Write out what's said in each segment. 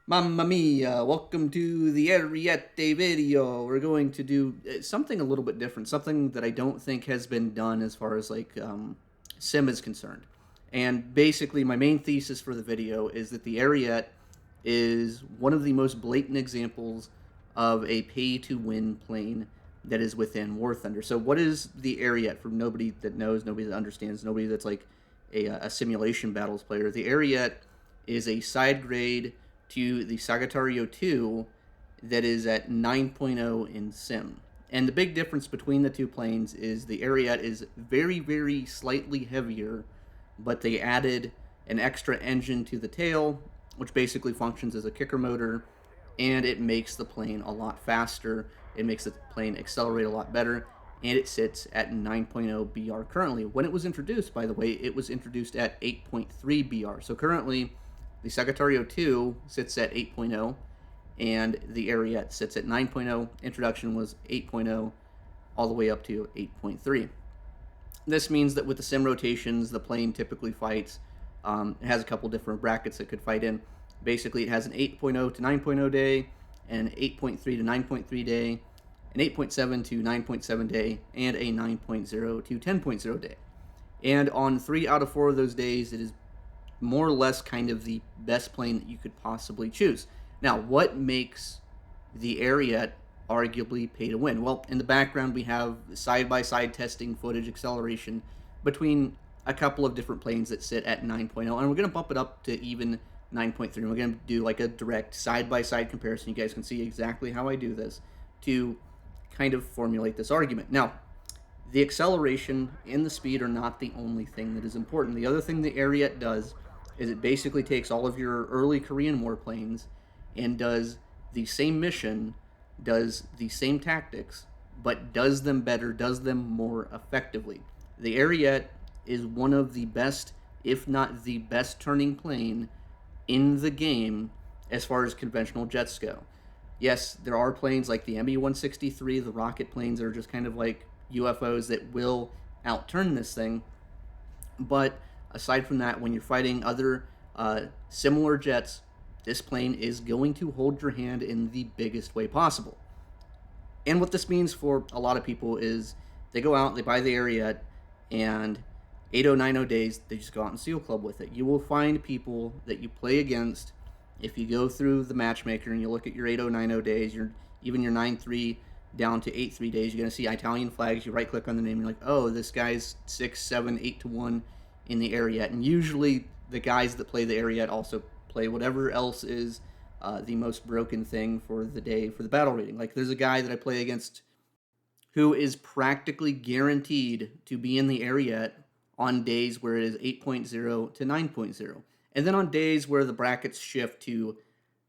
Mamma mia, welcome to the Ariete video. We're going to do something a little bit different, something that I don't think has been done as far as sim is concerned. And basically, my main thesis for the video is that the Ariete is one of the most blatant examples of a pay-to-win plane that is within Warthunder. So what is the Ariete for nobody that knows, nobody that understands, nobody that's like a simulation battles player? The Ariete is a side grade to the Sagittario 2 that is at 9.0 in sim. And the big difference between the two planes is the Ariete is very, very slightly heavier, but they added an extra engine to the tail, which basically functions as a kicker motor, and it makes the plane a lot faster. It makes the plane accelerate a lot better, and it sits at 9.0 BR currently. When it was introduced, by the way, it was introduced at 8.3 BR. So currently, the Sagittario 2 sits at 8.0, and the Ariete sits at 9.0. Introduction was 8.0, all the way up to 8.3. This means that with the sim rotations, the plane typically fights. It has a couple different brackets it could fight in. Basically, it has an 8.0 to 9.0 day, an 8.3 to 9.3 day, an 8.7 to 9.7 day, and a 9.0 to 10.0 day. And on 3 out of 4 of those days, it is more or less kind of the best plane that you could possibly choose. Now, what makes the Ariete arguably pay to win? Well, in the background, we have side by side testing footage acceleration between a couple of different planes that sit at 9.0, and we're going to bump it up to even 9.3. We're going to do like a direct side by side comparison. You guys can see exactly how I do this to kind of formulate this argument. Now, the acceleration and the speed are not the only thing that is important. The other thing the Ariete does is it basically takes all of your early Korean War planes and does the same mission, does the same tactics, but does them better, does them more effectively. The Ariete is one of the best, if not the best turning plane in the game as far as conventional jets go. Yes, there are planes like the Me 163, the rocket planes that are just kind of like UFOs that will outturn this thing. But aside from that, when you're fighting other similar jets, this plane is going to hold your hand in the biggest way possible. And what this means for a lot of people is they go out, they buy the Ariete, and 8090 days, they just go out and SEAL Club with it. You will find people that you play against. If you go through the matchmaker and you look at your 8090 days, even your 9.3 down to 8.3 days, you're going to see Italian flags. You right click on the name, you're like, oh, this guy's 6, 7, 8 to 1 in the Ariete. And usually the guys that play the Ariete also play whatever else is the most broken thing for the day for the battle rating. Like there's a guy that I play against who is practically guaranteed to be in the Ariete on days where it is 8.0 to 9.0. And then on days where the brackets shift to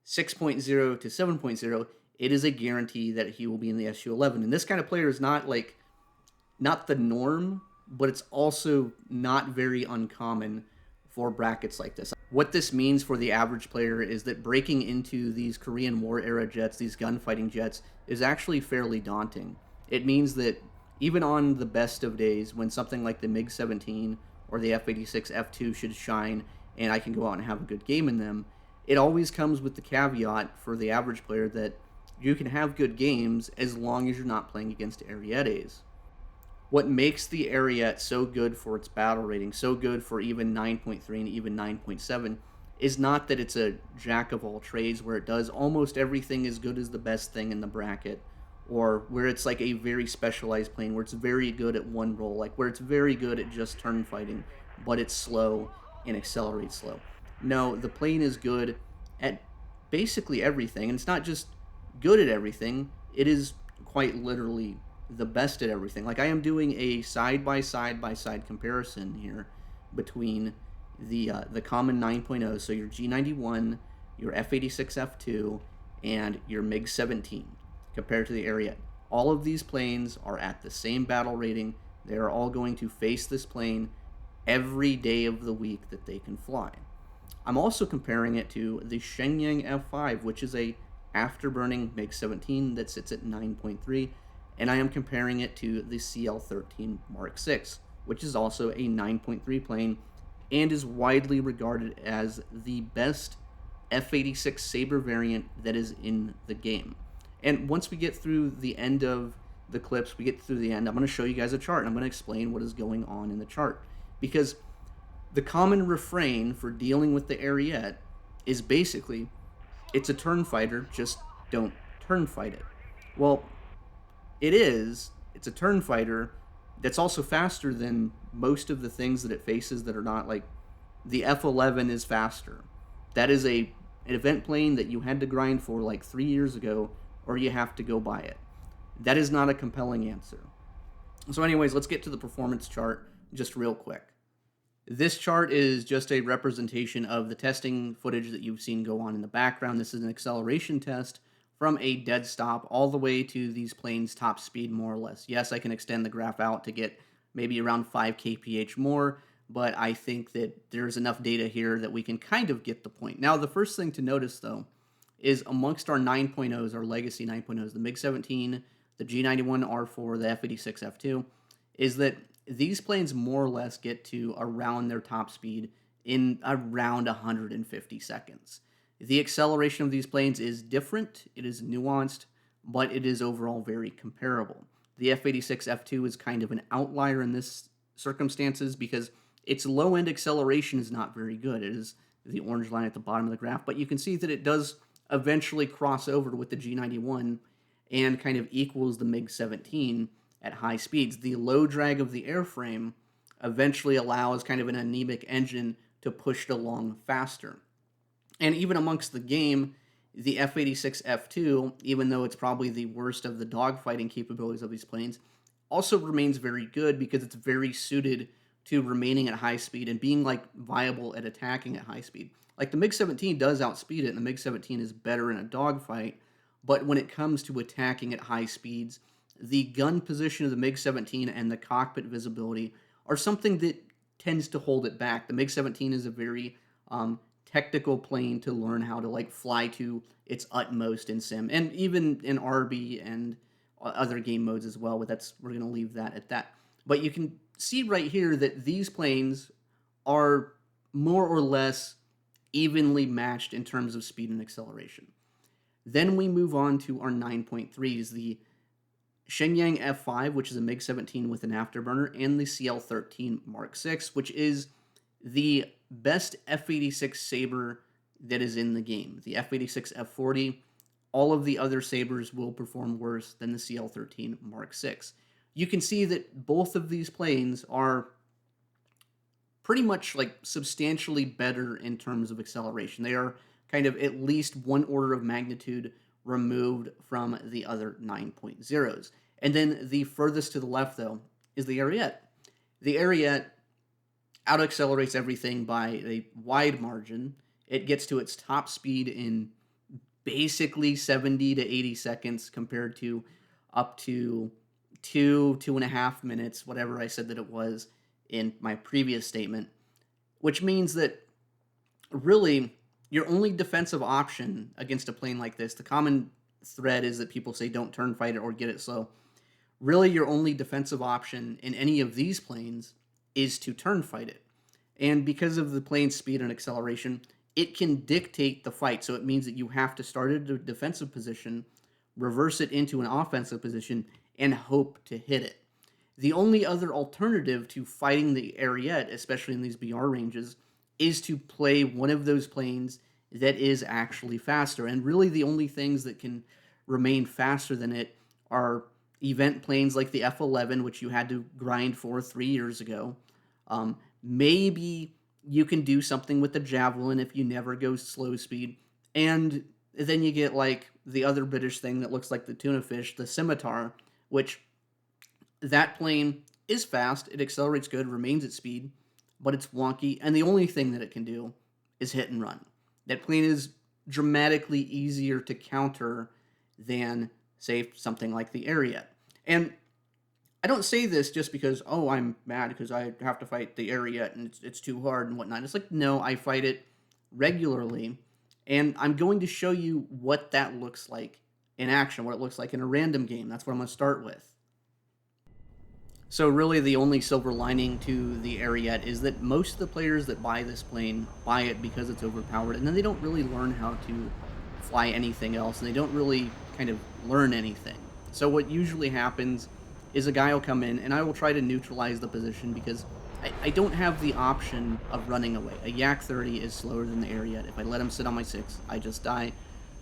6.0 to 7.0, it is a guarantee that he will be in the SU-11. And this kind of player is not the norm, but it's also not very uncommon for brackets like this. What this means for the average player is that breaking into these Korean War era jets, these gunfighting jets, is actually fairly daunting. It means that even on the best of days, when something like the MiG-17 or the F-86 F2 should shine and I can go out and have a good game in them, it always comes with the caveat for the average player that you can have good games as long as you're not playing against Arietes. What makes the Ariete so good for its battle rating, so good for even 9.3 and even 9.7, is not that it's a jack of all trades where it does almost everything as good as the best thing in the bracket, or where it's like a very specialized plane where it's very good at one role, like where it's very good at just turn fighting, but it's slow and accelerates slow. No, the plane is good at basically everything, and it's not just good at everything, it is quite literally the best at everything. Like I am doing a side by side comparison here between the common 9.0, so your G91, your F86 F2, and your MiG 17 compared to the Ariete. All of these planes are at the same battle rating. They are all going to face this plane every day of the week that they can fly. I'm also comparing it to the Shenyang F5, which is a afterburning MiG 17 that sits at 9.3, and I am comparing it to the CL-13 Mark 6, which is also a 9.3 plane and is widely regarded as the best F-86 Sabre variant that is in the game. And once we get through the end of the clips, we get through the end, I'm going to show you guys a chart. And I'm going to explain what is going on in the chart. Because the common refrain for dealing with the Ariete is basically, it's a turn fighter, just don't turn fight it. Well, it's a turn fighter that's also faster than most of the things that it faces that are not like the F-11 is faster. That is an event plane that you had to grind for like 3 years ago, or you have to go buy it. That is not a compelling answer. So anyways, let's get to the performance chart just real quick. This chart is just a representation of the testing footage that you've seen go on in the background. This is an acceleration test from a dead stop all the way to these planes' top speed, more or less. Yes, I can extend the graph out to get maybe around 5 kph more, but I think that there's enough data here that we can kind of get the point. Now, the first thing to notice, though, is amongst our 9.0s, our legacy 9.0s, the MiG-17, the G91R4, the F-86 F2, is that these planes more or less get to around their top speed in around 150 seconds. The acceleration of these planes is different, it is nuanced, but it is overall very comparable. The F-86 F2 is kind of an outlier in this circumstances because its low-end acceleration is not very good. It is the orange line at the bottom of the graph, but you can see that it does eventually cross over with the G91 and kind of equals the MiG-17 at high speeds. The low drag of the airframe eventually allows kind of an anemic engine to push it along faster. And even amongst the game, the F-86 F2, even though it's probably the worst of the dogfighting capabilities of these planes, also remains very good because it's very suited to remaining at high speed and being like viable at attacking at high speed. Like the MiG-17 does outspeed it, and the MiG-17 is better in a dogfight, but when it comes to attacking at high speeds, the gun position of the MiG-17 and the cockpit visibility are something that tends to hold it back. The MiG-17 is a very technical plane to learn how to like fly to its utmost in sim, and even in RB and other game modes as well. But we're going to leave that at that. But you can see right here that these planes are more or less evenly matched in terms of speed and acceleration. Then we move on to our 9.3s, the Shenyang F5, which is a MiG-17 with an afterburner, and the CL-13 Mark VI, which is the best F-86 Sabre that is in the game. The F-86 F-40, all of the other Sabres will perform worse than the CL-13 Mark VI. You can see that both of these planes are pretty much like substantially better in terms of acceleration. They are kind of at least one order of magnitude removed from the other 9.0s. And then the furthest to the left, though, is the Ariete. The Ariete out-accelerates everything by a wide margin. It gets to its top speed in basically 70 to 80 seconds compared to up to 2.5 minutes, whatever I said that it was in my previous statement, which means that really your only defensive option against a plane like this, the common thread is that people say don't turn fight it or get it slow. Really, your only defensive option in any of these planes is to turn fight it. And because of the plane's speed and acceleration, it can dictate the fight. So it means that you have to start at a defensive position, reverse it into an offensive position, and hope to hit it. The only other alternative to fighting the Ariete, especially in these BR ranges, is to play one of those planes that is actually faster. And really the only things that can remain faster than it are event planes like the F-11, which you had to grind for 3 years ago. Maybe you can do something with the Javelin if you never go slow speed. And then you get like the other British thing that looks like the tuna fish, the Scimitar, which that plane is fast, it accelerates good, remains at speed, but it's wonky, and the only thing that it can do is hit and run. That plane is dramatically easier to counter than, say, something like the Ariete. And I don't say this just because, oh, I'm mad because I have to fight the Ariete and it's too hard and whatnot. It's like, no, I fight it regularly, and I'm going to show you what that looks like in action, what it looks like in a random game. That's what I'm going to start with. So really, the only silver lining to the Ariete is that most of the players that buy this plane buy it because it's overpowered, and then they don't really learn how to fly anything else, and they don't really kind of learn anything. So what usually happens is a guy will come in, and I will try to neutralize the position because I don't have the option of running away. A Yak 30 is slower than the Ariete. If I let him sit on my 6, I just die.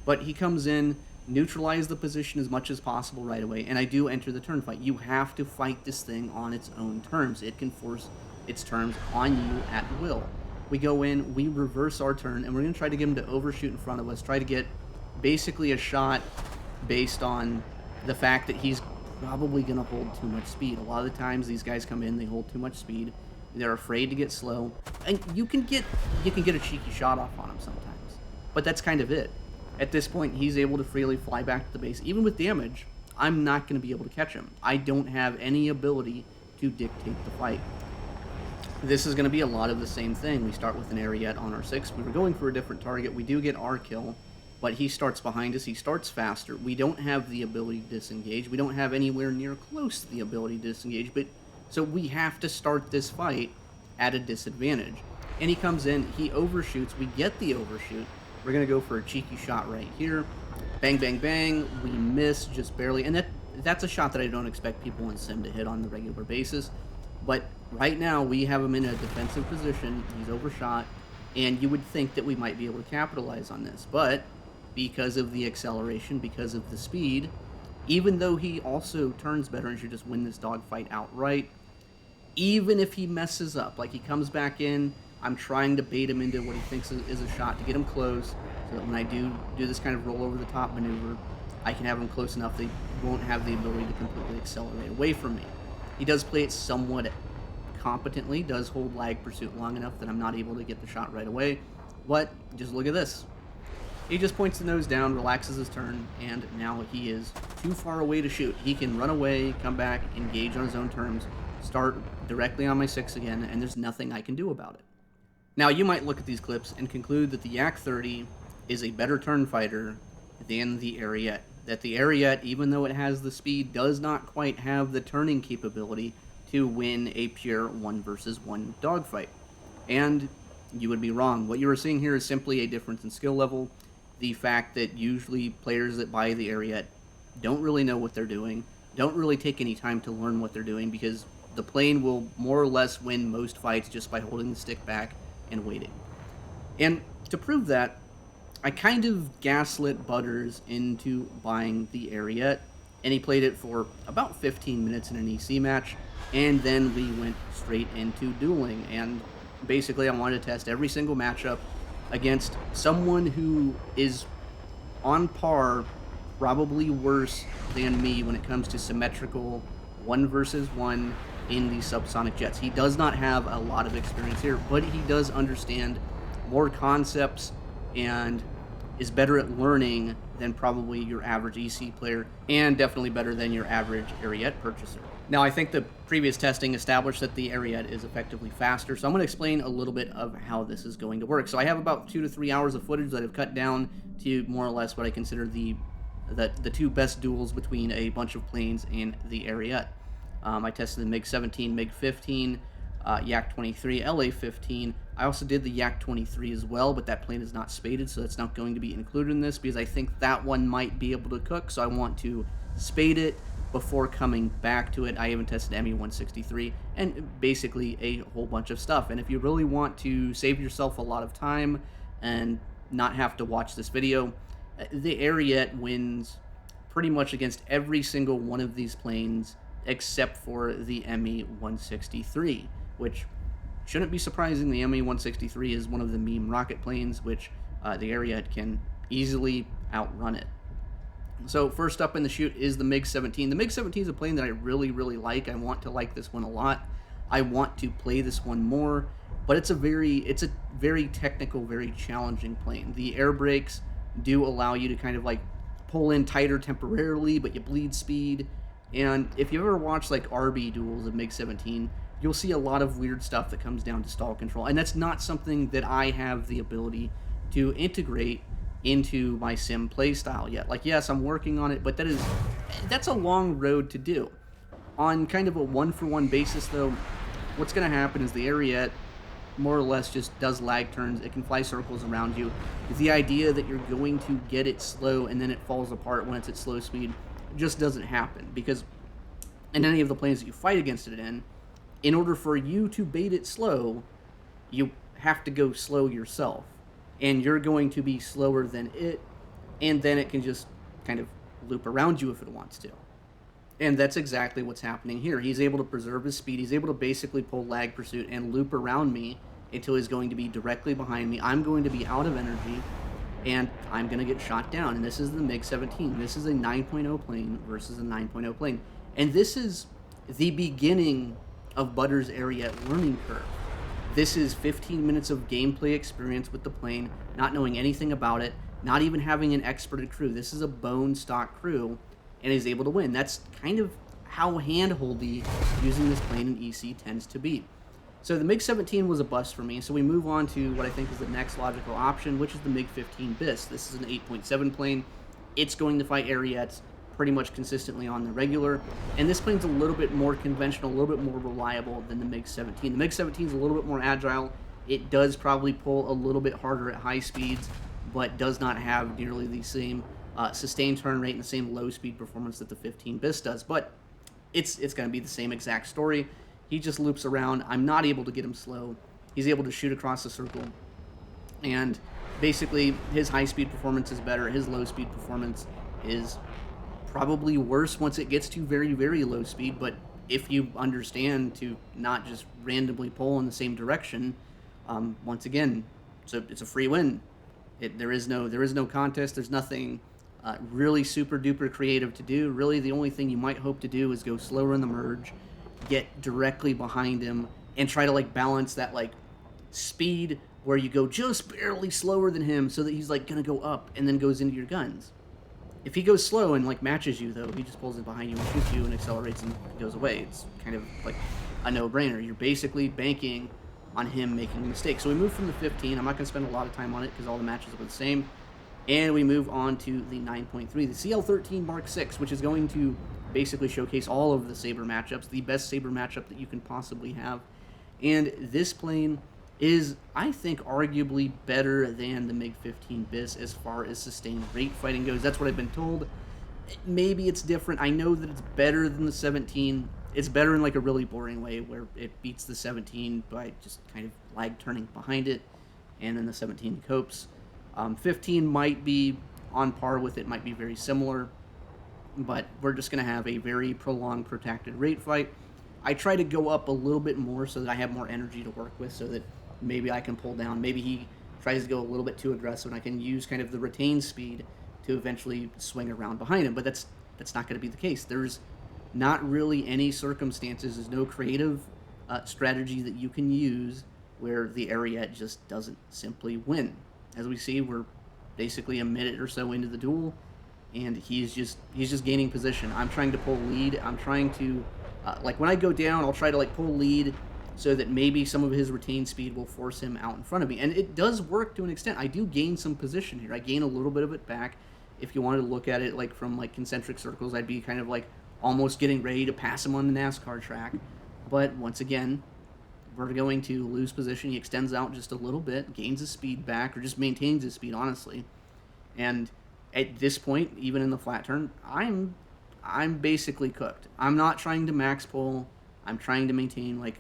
But he comes in, neutralize the position as much as possible right away, and I do enter the turn fight. You have to fight this thing on its own terms. It can force its terms on you at will. We go in, we reverse our turn, and we're going to try to get him to overshoot in front of us, try to get basically a shot based on the fact that he's probably going to hold too much speed. A lot of the times these guys come in, they hold too much speed. They're afraid to get slow, and you can get a cheeky shot off on him sometimes. But that's kind of it. At this point, he's able to freely fly back to the base. Even with damage, I'm not going to be able to catch him. I don't have any ability to dictate the fight. This is going to be a lot of the same thing. We start with an Ariete on our 6. We were going for a different target. We do get our kill, but he starts behind us. He starts faster. We don't have the ability to disengage. We don't have anywhere near close to the ability to disengage, but so we have to start this fight at a disadvantage. And he comes in, he overshoots. We get the overshoot. We're going to go for a cheeky shot right here. Bang, bang, bang. We miss just barely. And that's a shot that I don't expect people in Sim to hit on the regular basis. But right now, we have him in a defensive position. He's overshot. And you would think that we might be able to capitalize on this. But because of the acceleration, because of the speed, even though he also turns better and should just win this dogfight outright, even if he messes up, like he comes back in, I'm trying to bait him into what he thinks is a shot to get him close, so that when I do this kind of roll over the top maneuver, I can have him close enough they won't have the ability to completely accelerate away from me. He does play it somewhat competently, does hold lag pursuit long enough that I'm not able to get the shot right away, but just look at this. He just points the nose down, relaxes his turn, and now he is too far away to shoot. He can run away, come back, engage on his own terms, start directly on my 6 again, and there's nothing I can do about it. Now, you might look at these clips and conclude that the Yak 30 is a better turn fighter than the Ariete. That the Ariete, even though it has the speed, does not quite have the turning capability to win a pure 1 versus 1 dogfight. And you would be wrong. What you are seeing here is simply a difference in skill level. The fact that usually players that buy the Ariete don't really know what they're doing, don't really take any time to learn what they're doing, because the plane will more or less win most fights just by holding the stick back and waiting. And to prove that, I kind of gaslit Butters into buying the Ariete, and he played it for about 15 minutes in an EC match, and then we went straight into dueling, and basically I wanted to test every single matchup against someone who is on par, probably worse than me when it comes to symmetrical 1 versus 1 in the subsonic jets. He does not have a lot of experience here, but he does understand more concepts and is better at learning than probably your average EC player, and definitely better than your average Ariete purchaser. Now, I think the previous testing established that the Ariete is effectively faster, so I'm going to explain a little bit of how this is going to work. So I have about 2 to 3 hours of footage that I've cut down to more or less what I consider the 2 best duels between a bunch of planes and the Ariete. I tested the MiG-17, MiG-15, Yak-23, LA-15. I also did the Yak-23 as well, but that plane is not spaded, so that's not going to be included in this because I think that one might be able to cook, so I want to spade it before coming back to it. I even tested ME-163 and basically a whole bunch of stuff. And if you really want to save yourself a lot of time and not have to watch this video, the Ariete wins pretty much against every single one of these planes except for the ME-163, which shouldn't be surprising. The ME-163 is one of the meme rocket planes, which the Ariete can easily outrun it. So first up in the chute is the MiG-17. The MiG-17 is a plane that I really, really like. I want to like this one a lot. I want to play this one more, but it's a very technical, very challenging plane. The air brakes do allow you to kind of like pull in tighter temporarily, but you bleed speed. And if you ever watch like RB duels of MiG-17, you'll see a lot of weird stuff that comes down to stall control. And that's not something that I have the ability to integrate into my sim playstyle yet. Like, yes, I'm working on it, but that's a long road to do. On kind of a one-for-one basis, though, what's going to happen is the Ariete more or less just does lag turns. It can fly circles around you. The idea that you're going to get it slow and then it falls apart when it's at slow speed just doesn't happen, because in any of the planes that you fight against it in order for you to bait it slow, you have to go slow yourself. And you're going to be slower than it, and then it can just kind of loop around you if it wants to. And that's exactly what's happening here. He's able to preserve his speed. He's able to basically pull lag pursuit and loop around me until he's going to be directly behind me. I'm going to be out of energy, and I'm going to get shot down. And this is the MiG-17. This is a 9.0 plane versus a 9.0 plane. And this is the beginning of Butter's Ariete learning curve. This is 15 minutes of gameplay experience with the plane, not knowing anything about it, not even having an experted crew. This is a bone stock crew, and he's able to win. That's kind of how handholdy using this plane in EC tends to be. So the MiG-17 was a bust for me, so we move on to what I think is the next logical option, which is the MiG-15 BIS. This is an 8.7 plane. It's going to fight Ariettes pretty much consistently on the regular, and this plane's a little bit more conventional, a little bit more reliable than the MiG-17. The MiG-17 is a little bit more agile. It does probably pull a little bit harder at high speeds, but does not have nearly the same sustained turn rate and the same low speed performance that the 15 BIS does. But it's going to be the same exact story. He just loops around. I'm not able to get him slow. He's able to shoot across the circle, and basically his high speed performance is better. His low speed performance is probably worse once it gets to very, very low speed, but if you understand to not just randomly pull in the same direction, once again, it's a free win. There is no contest. There's nothing really super duper creative to do. Really, the only thing you might hope to do is go slower in the merge, get directly behind him, and try to like balance that like speed where you go just barely slower than him, so that he's like gonna go up and then goes into your guns. If he goes slow and like matches you, though, he just pulls in behind you and shoots you and accelerates and goes away. It's kind of like a no-brainer. You're basically banking on him making a mistake. So we move from the 15. I'm not going to spend a lot of time on it because all the matches are the same. And we move on to the 9.3, the CL-13 Mark 6, which is going to basically showcase all of the Sabre matchups, the best Sabre matchup that you can possibly have. And this plane is, I think, arguably better than the MiG-15 BIS as far as sustained rate fighting goes. That's what I've been told. Maybe it's different. I know that it's better than the 17. It's better in like a really boring way where it beats the 17 by just kind of lag turning behind it, and then the 17 copes. 15 might be on par with it, might be very similar, but we're just going to have a very prolonged protracted rate fight. I try to go up a little bit more so that I have more energy to work with, so that maybe I can pull down. Maybe he tries to go a little bit too aggressive, and I can use kind of the retained speed to eventually swing around behind him. But that's not going to be the case. There's not really any circumstances. There's no creative strategy that you can use where the Ariete just doesn't simply win. As we see, we're basically a minute or so into the duel, and he's just gaining position. I'm trying to pull lead. I'm trying to like when I go down, I'll try to like pull lead so that maybe some of his retained speed will force him out in front of me. And it does work to an extent. I do gain some position here. I gain a little bit of it back. If you wanted to look at it like from like concentric circles, I'd be kind of like almost getting ready to pass him on the NASCAR track. But once again, we're going to lose position. He extends out just a little bit, gains his speed back, or just maintains his speed, honestly. And at this point, even in the flat turn, I'm basically cooked. I'm not trying to max pull. I'm trying to maintain like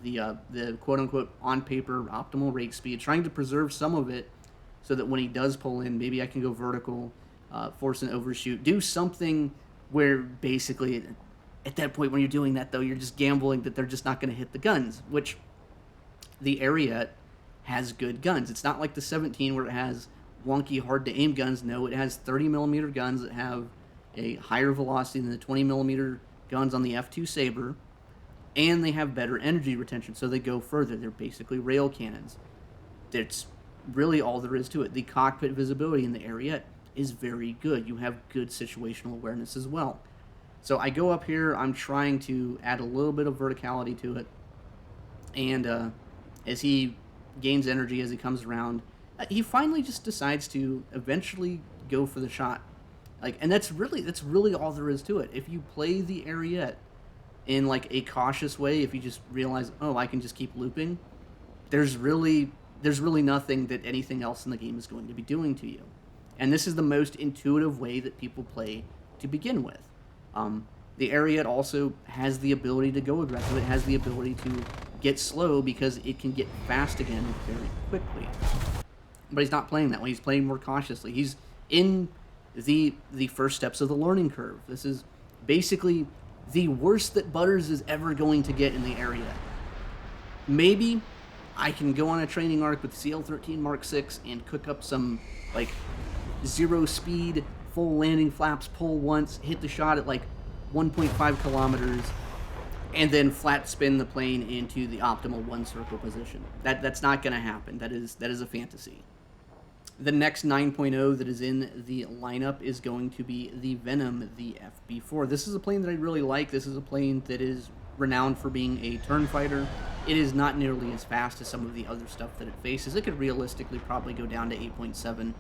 the quote-unquote on-paper optimal rate speed, trying to preserve some of it so that when he does pull in, maybe I can go vertical, force an overshoot, do something where basically at that point when you're doing that, though, you're just gambling that they're just not going to hit the guns, which the Ariete has good guns. It's not like the 17 where it has wonky, hard-to-aim guns. No, it has 30mm guns that have a higher velocity than the 20mm guns on the F2 Sabre, and they have better energy retention, so they go further. They're basically rail cannons. That's really all there is to it. The cockpit visibility in the Ariete is very good. You have good situational awareness as well. So I go up here, I'm trying to add a little bit of verticality to it, and as he gains energy, as he comes around, he finally just decides to eventually go for the shot. And that's really all there is to it. If you play the Ariete in like a cautious way, if you just realize, oh, I can just keep looping, there's really nothing that anything else in the game is going to be doing to you. And this is the most intuitive way that people play to begin with. The Ariete also has the ability to go aggressive. It has the ability to get slow because it can get fast again very quickly. But he's not playing that way. He's playing more cautiously. He's in the first steps of the learning curve. This is basically the worst that Butters is ever going to get in the Ariete. Maybe I can go on a training arc with CL13 Mark 6 and cook up some like 0 speed, full landing flaps, pull once, hit the shot at like 1.5 kilometers, and then flat spin the plane into the optimal one circle position. That's not going to happen. That is a fantasy. The next 9.0 that is in the lineup is going to be the Venom, the FB4. This is a plane that I really like. This is a plane that is renowned for being a turn fighter. It is not nearly as fast as some of the other stuff that it faces. It could realistically probably go down to 8.7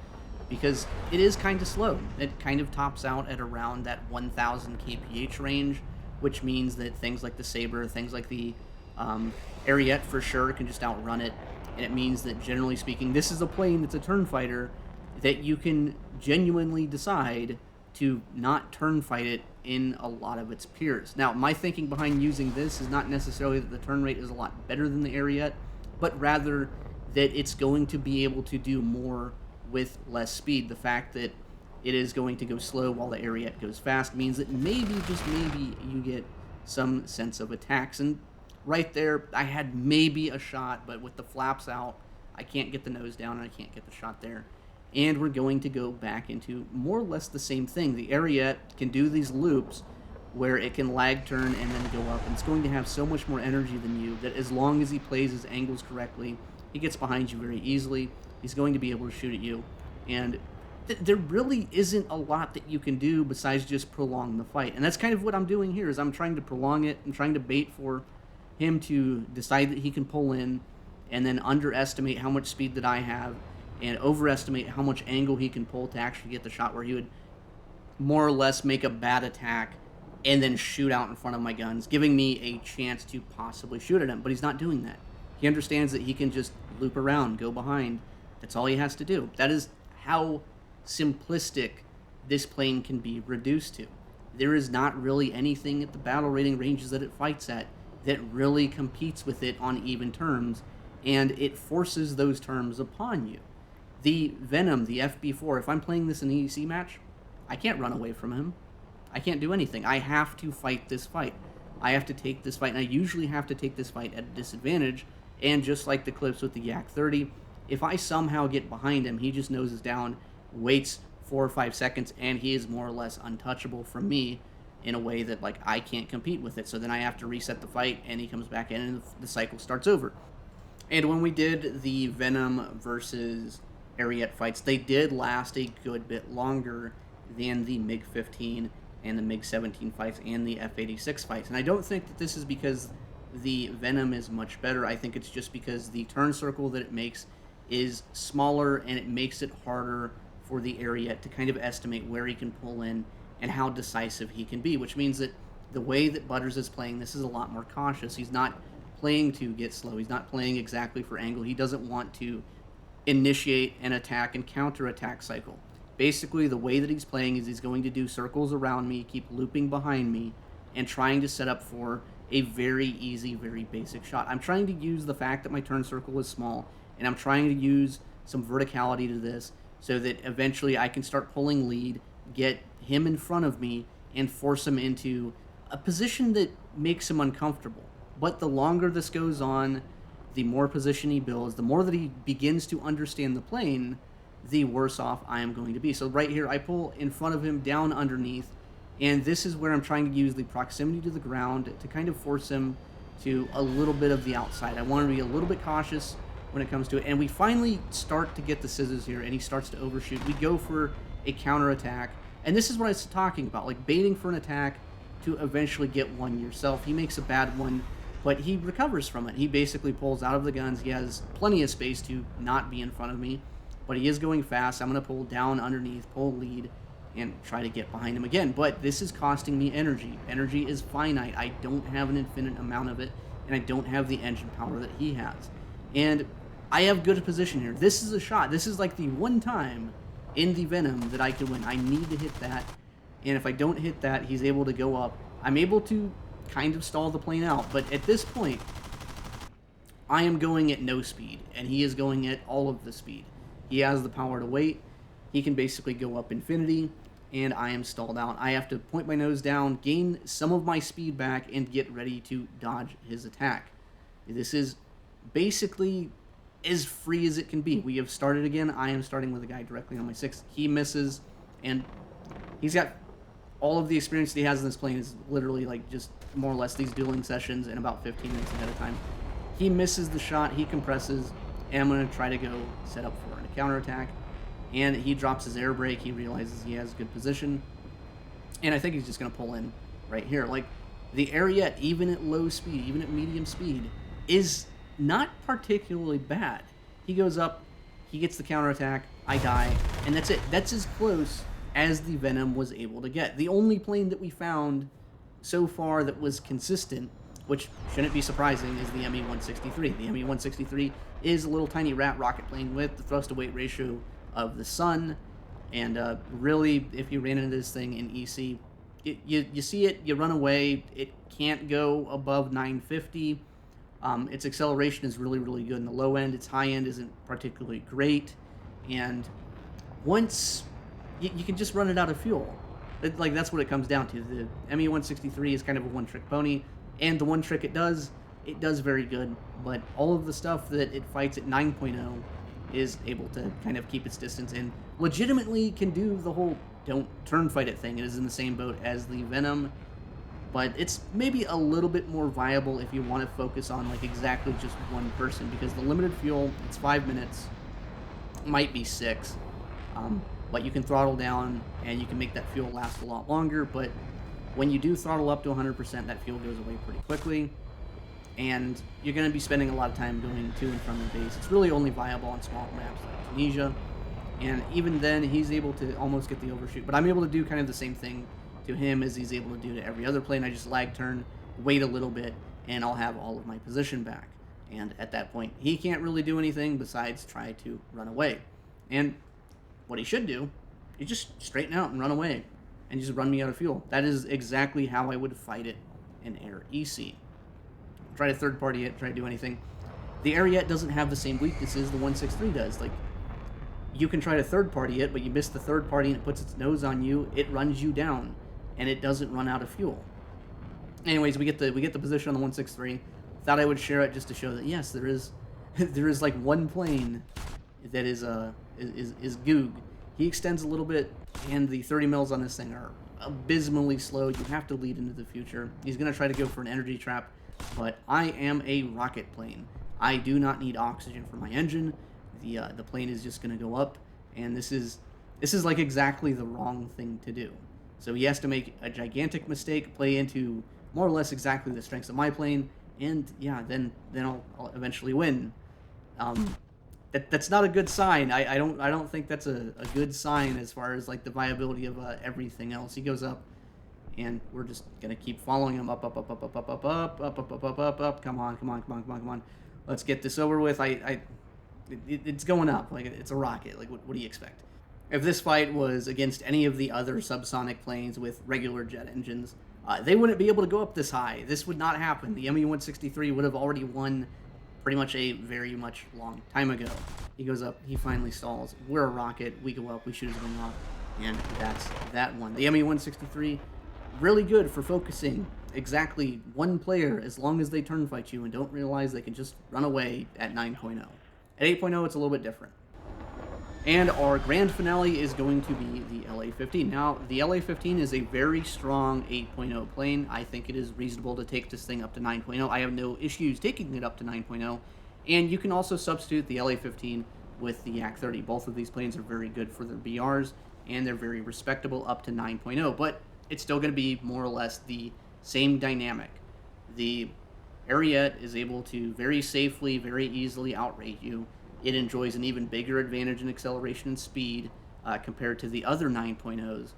because it is kind of slow. It kind of tops out at around that 1000 kph range, which means that things like the Saber, things like the Ariete for sure can just outrun it. And it means that, generally speaking, this is a plane that's a turn fighter that you can genuinely decide to not turn fight it in a lot of its peers. Now, my thinking behind using this is not necessarily that the turn rate is a lot better than the Ariete, but rather that it's going to be able to do more with less speed. The fact that it is going to go slow while the Ariete goes fast means that maybe, just maybe, you get some sense of attacks. And right there, I had maybe a shot, but with the flaps out, I can't get the nose down and I can't get the shot there. And we're going to go back into more or less the same thing. The Ariete can do these loops where it can lag turn and then go up, and it's going to have so much more energy than you that as long as he plays his angles correctly, he gets behind you very easily. He's going to be able to shoot at you, and there really isn't a lot that you can do besides just prolong the fight. And that's kind of what I'm doing here, is I'm trying to prolong it. I'm trying to bait for him to decide that he can pull in and then underestimate how much speed that I have and overestimate how much angle he can pull to actually get the shot where he would more or less make a bad attack and then shoot out in front of my guns, giving me a chance to possibly shoot at him. But he's not doing that. He understands that he can just loop around, go behind. That's all he has to do. That is how simplistic this plane can be reduced to. There is not really anything at the battle rating ranges that it fights at that really competes with it on even terms, and it forces those terms upon you. The Venom, the FB4, if I'm playing this in an EDC match, I can't run away from him. I can't do anything. I have to fight this fight. I have to take this fight, and I usually have to take this fight at a disadvantage, and just like the clips with the Yak 30, if I somehow get behind him, he just noses down, waits 4 or 5 seconds, and he is more or less untouchable from me in a way that, like, I can't compete with it. So then I have to reset the fight, and he comes back in, and the cycle starts over. And when we did the Venom versus Ariete fights, they did last a good bit longer than the MiG-15 and the MiG-17 fights and the F-86 fights. And I don't think that this is because the Venom is much better. I think it's just because the turn circle that it makes is smaller, and it makes it harder for the Ariete to kind of estimate where he can pull in and how decisive he can be, which means that the way that Butters is playing this is a lot more cautious. He's not playing to get slow. He's not playing exactly for angle. He doesn't want to initiate an attack and counter-attack cycle. Basically, the way that he's playing is he's going to do circles around me, keep looping behind me, and trying to set up for a very easy, very basic shot. I'm trying to use the fact that my turn circle is small, and I'm trying to use some verticality to this so that eventually I can start pulling lead, get him in front of me, and force him into a position that makes him uncomfortable. But the longer this goes on, the more position he builds, the more that he begins to understand the plane, the worse off I am going to be. So right here, I pull in front of him, down underneath, and this is where I'm trying to use the proximity to the ground to kind of force him to a little bit of the outside. I want to be a little bit cautious when it comes to it, and we finally start to get the scissors here, and he starts to overshoot. We go for a counterattack, and this is what I was talking about, like baiting for an attack to eventually get one yourself. He makes a bad one, but he recovers from it. He basically pulls out of the guns. He has plenty of space to not be in front of me, but he is going fast. I'm going to pull down underneath, pull lead, and try to get behind him again. But this is costing me energy. Energy is finite. I don't have an infinite amount of it, and I don't have the engine power that he has. And I have good position here. This is a shot. This is like the one time in the Venom that I can win. I need to hit that, and if I don't hit that, he's able to go up. I'm able to kind of stall the plane out, but at this point, I am going at no speed, and he is going at all of the speed. He has the power to wait. He can basically go up infinity, and I am stalled out. I have to point my nose down, gain some of my speed back, and get ready to dodge his attack. This is basically as free as it can be. We have started again. I am starting with a guy directly on my 6. He misses, and he's got all of the experience that he has in this plane is literally like just more or less these dueling sessions in about 15 minutes ahead of time. He misses the shot, he compresses, and I'm going to try to go set up for a counterattack. And he drops his air brake, he realizes he has good position, and I think he's just going to pull in right here. Like, the Ariete, even at low speed, even at medium speed, is not particularly bad. He goes up, he gets the counterattack, I die, and that's it. That's as close as the Venom was able to get. The only plane that we found so far that was consistent, which shouldn't be surprising, is the ME-163. The ME-163 is a little tiny rat rocket plane with the thrust-to-weight ratio of the sun, and really, if you ran into this thing in EC, you see it, you run away. It can't go above 950. Its acceleration is really, really good in the low end. Its high end isn't particularly great, and once you can just run it out of fuel. Like, that's what it comes down to. The ME-163 is kind of a one-trick pony, and the one trick it does very good, but all of the stuff that it fights at 9.0 is able to kind of keep its distance and legitimately can do the whole don't turn fight it thing. It is in the same boat as the Venom, but it's maybe a little bit more viable if you want to focus on like exactly just one person, because the limited fuel, it's 5 minutes, might be 6, but you can throttle down and you can make that fuel last a lot longer. But when you do throttle up to 100%, that fuel goes away pretty quickly, and you're going to be spending a lot of time going to and from the base. It's really only viable on small maps like Tunisia, and even then, he's able to almost get the overshoot. But I'm able to do kind of the same thing to him as he's able to do to every other plane. I just lag turn, wait a little bit, and I'll have all of my position back. And at that point, he can't really do anything besides try to run away. And what he should do is just straighten out and run away and just run me out of fuel. That is exactly how I would fight it in Air EC. Try to third party it, try to do anything. The Ariete doesn't have the same weaknesses the 163 does. Like, you can try to third party it, but you miss the third party and it puts its nose on you, it runs you down, and it doesn't run out of fuel. Anyways, we get the position on the 163. Thought I would share it just to show that yes, there is like one plane that is Goog. He extends a little bit, and the 30 mils on this thing are abysmally slow. You have to lead into the future. He's going to try to go for an energy trap, but I am a rocket plane. I do not need oxygen for my engine. The plane is just going to go up, and this is like exactly the wrong thing to do. So he has to make a gigantic mistake, play into more or less exactly the strengths of my plane, and yeah, then I'll eventually win. That's not a good sign. I don't think that's a good sign as far as like the viability of everything else. He goes up, and we're just gonna keep following him up. Come on. Let's get this over with. It's going up. Like, it's a rocket. Like, what do you expect? If this fight was against any of the other subsonic planes with regular jet engines, they wouldn't be able to go up this high. This would not happen. The ME-163 would have already won pretty much a very much long time ago. He goes up, he finally stalls. We're a rocket, we go up, we shoot his wing off, and that's that one. The ME-163, really good for focusing exactly one player as long as they turn fight you and don't realize they can just run away at 9.0. At 8.0, it's a little bit different. And our grand finale is going to be the LA-15. Now, the LA-15 is a very strong 8.0 plane. I think it is reasonable to take this thing up to 9.0. I have no issues taking it up to 9.0. And you can also substitute the LA-15 with the Yak-30. Both of these planes are very good for their BRs, and they're very respectable up to 9.0. But it's still going to be more or less the same dynamic. The Ariete is able to very safely, very easily outrate you. It enjoys an even bigger advantage in acceleration and speed. compared to the other 9.0s.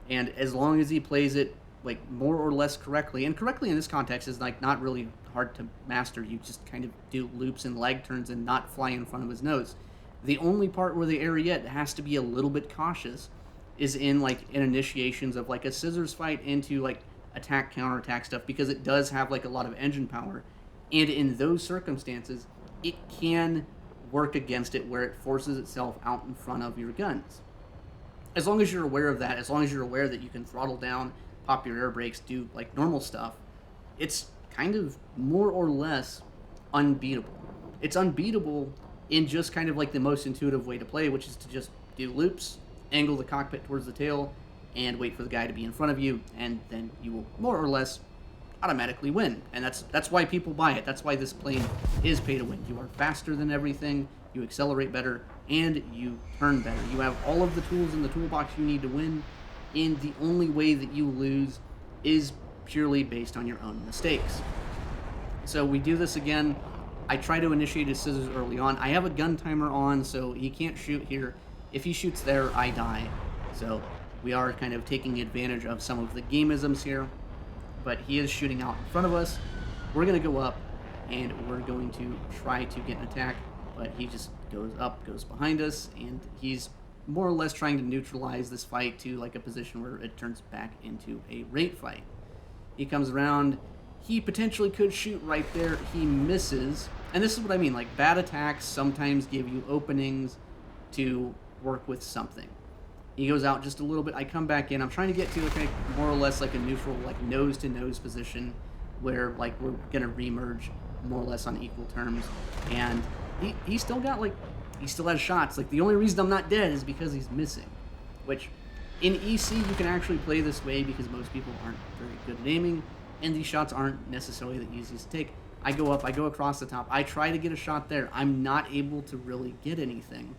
And as long as he plays it like more or less correctly, and correctly in this context is like not really hard to master. You just kind of do loops and leg turns and not fly in front of his nose. The only part where the Ariete has to be a little bit cautious is in like in initiations of like a scissors fight into like attack counterattack stuff, because it does have like a lot of engine power, and in those circumstances it can work against it where it forces itself out in front of your guns. As long as you're aware of that, as long as you're aware that you can throttle down, pop your air brakes, do like normal stuff, it's kind of more or less unbeatable. It's unbeatable in just kind of like the most intuitive way to play, which is to just do loops, angle the cockpit towards the tail, and wait for the guy to be in front of you, and then you will more or less automatically win. And that's why people buy it. That's why this plane is pay to win. You are faster than everything, you accelerate better, and you turn better. You have all of the tools in the toolbox you need to win, and the only way that you lose is purely based on your own mistakes. So we do this again. I try to initiate his scissors early on. I have a gun timer on, so he can't shoot here. If he shoots there, I die. So we are kind of taking advantage of some of the gameisms here, but he is shooting out in front of us. We're going to go up, and we're going to try to get an attack, but he just goes up, goes behind us, and he's more or less trying to neutralize this fight to like a position where it turns back into a rate fight. He comes around. He potentially could shoot right there. He misses. And this is what I mean. Like, bad attacks sometimes give you openings to work with something. He goes out just a little bit. I come back in. I'm trying to get to like more or less like a neutral, like nose-to-nose position where like we're going to remerge more or less on equal terms. And he still got like, he still has shots. Like, the only reason I'm not dead is because he's missing. Which, in EC, you can actually play this way because most people aren't very good at aiming, and these shots aren't necessarily the easiest to take. I go up, I go across the top, I try to get a shot there. I'm not able to really get anything.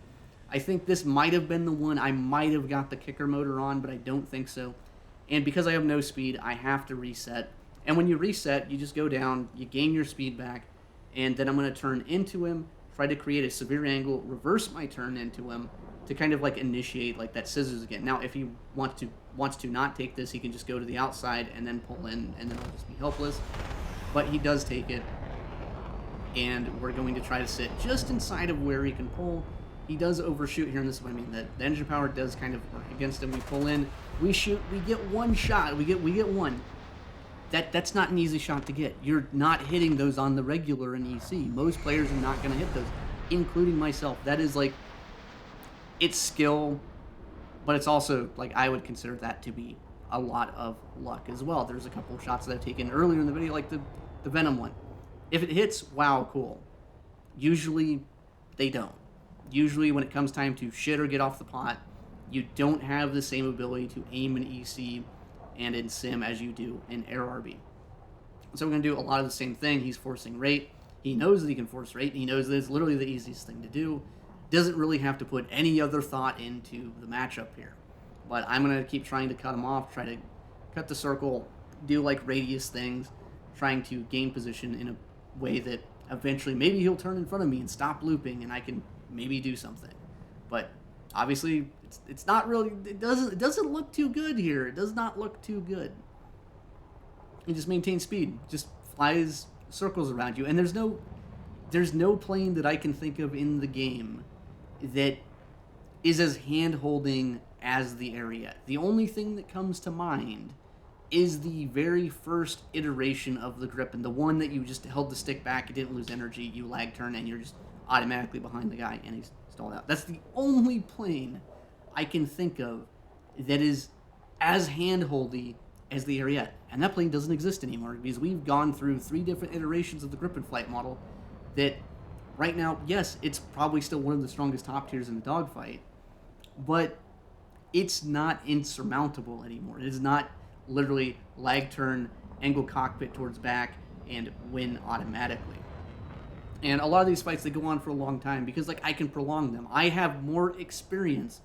I think this might have been the one. I might have got the kicker motor on, but I don't think so. And because I have no speed, I have to reset. And when you reset, you just go down, you gain your speed back, and then I'm going to turn into him, try to create a severe angle, reverse my turn into him to kind of like initiate like that scissors again. Now, if he wants to not take this, he can just go to the outside and then pull in, and then I'll just be helpless. But he does take it, and we're going to try to sit just inside of where he can pull. He does overshoot here, and this is what I mean. The engine power does kind of work against him. We pull in, we shoot, we get one shot. We get one. That's not an easy shot to get. You're not hitting those on the regular in EC. Most players are not going to hit those, including myself. That is like, it's skill, but it's also like I would consider that to be a lot of luck as well. There's a couple of shots that I've taken earlier in the video, like the Venom one. If it hits, wow, cool. Usually, they don't. Usually, when it comes time to shit or get off the pot, you don't have the same ability to aim in EC and in Sim as you do in Air RB. So we're going to do a lot of the same thing. He's forcing rate. He knows that he can force rate. He knows that it's literally the easiest thing to do. Doesn't really have to put any other thought into the matchup here. But I'm going to keep trying to cut him off, try to cut the circle, do like radius things, trying to gain position in a way that eventually maybe he'll turn in front of me and stop looping and I can maybe do something. But obviously it's not really, it doesn't look too good here. It does not look too good. He just maintains speed, just flies circles around you, and there's no plane that I can think of in the game that is as hand-holding as the Ariete. The only thing that comes to mind is the very first iteration of the Gripen, the one that you just held the stick back, you didn't lose energy, you lag turn, and you're just automatically behind the guy, and he's stalled out. That's the only plane I can think of that is as hand-holdy as the Ariete. And that plane doesn't exist anymore because we've gone through 3 different iterations of the Gripen flight model that right now, yes, it's probably still one of the strongest top tiers in the dogfight, but it's not insurmountable anymore. It is not literally lag turn, angle cockpit towards back, and win automatically. And a lot of these fights, they go on for a long time because like I can prolong them. I have more experience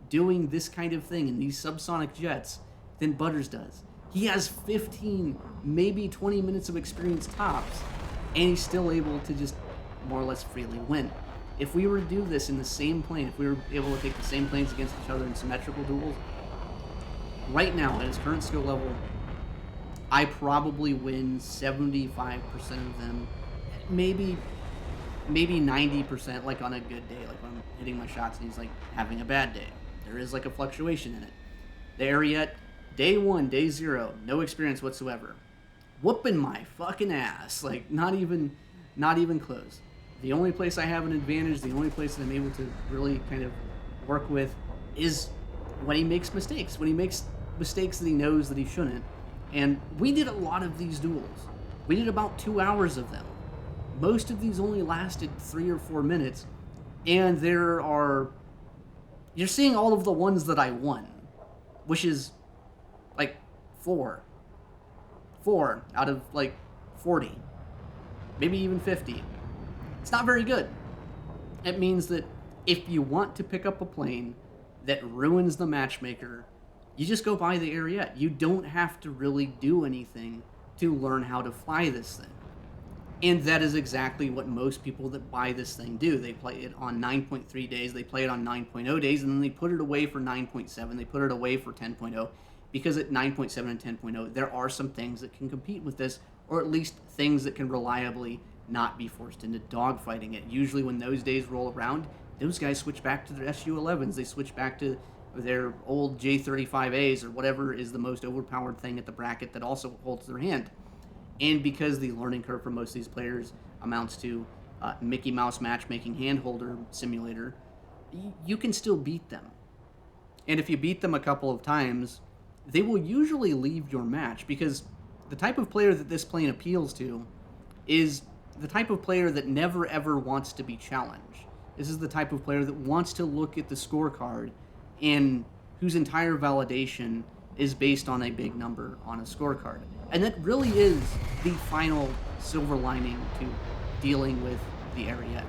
doing this kind of thing in these subsonic jets than Butters does. He has 15, maybe 20 minutes of experience tops, and he's still able to just more or less freely win. if we were to do this in the same plane, if we were able to take the same planes against each other in symmetrical duels, right now at his current skill level, I probably win 75% of them, maybe 90%, like on a good day, like when I'm hitting my shots and he's like having a bad day. There is like a fluctuation in it. The Ariete, day 1, day 0, no experience whatsoever. Whooping my fucking ass. Like, not even close. The only place I have an advantage, the only place that I'm able to really kind of work with is when he makes mistakes. When he makes mistakes that he knows that he shouldn't. And we did a lot of these duels. We did about 2 hours of them. Most of these only lasted 3 or 4 minutes. And you're seeing all of the ones that I won, which is like 4 out of like 40, maybe even 50. It's not very good. It means that if you want to pick up a plane that ruins the matchmaker, you just go buy the Ariete. You don't have to really do anything to learn how to fly this thing. And that is exactly what most people that buy this thing do. They play it on 9.3 days, they play it on 9.0 days, and then they put it away for 9.7, they put it away for 10.0, because at 9.7 and 10.0, there are some things that can compete with this, or at least things that can reliably not be forced into dogfighting it. Usually when those days roll around, those guys switch back to their SU-11s, they switch back to their old J35As, or whatever is the most overpowered thing at the bracket that also holds their hand. And because the learning curve for most of these players amounts to Mickey Mouse matchmaking handholder simulator, you can still beat them. And if you beat them a couple of times, they will usually leave your match, because the type of player that this plane appeals to is the type of player that never ever wants to be challenged. This is the type of player that wants to look at the scorecard and whose entire validation is based on a big number on a scorecard. And that really is the final silver lining to dealing with the Ariete.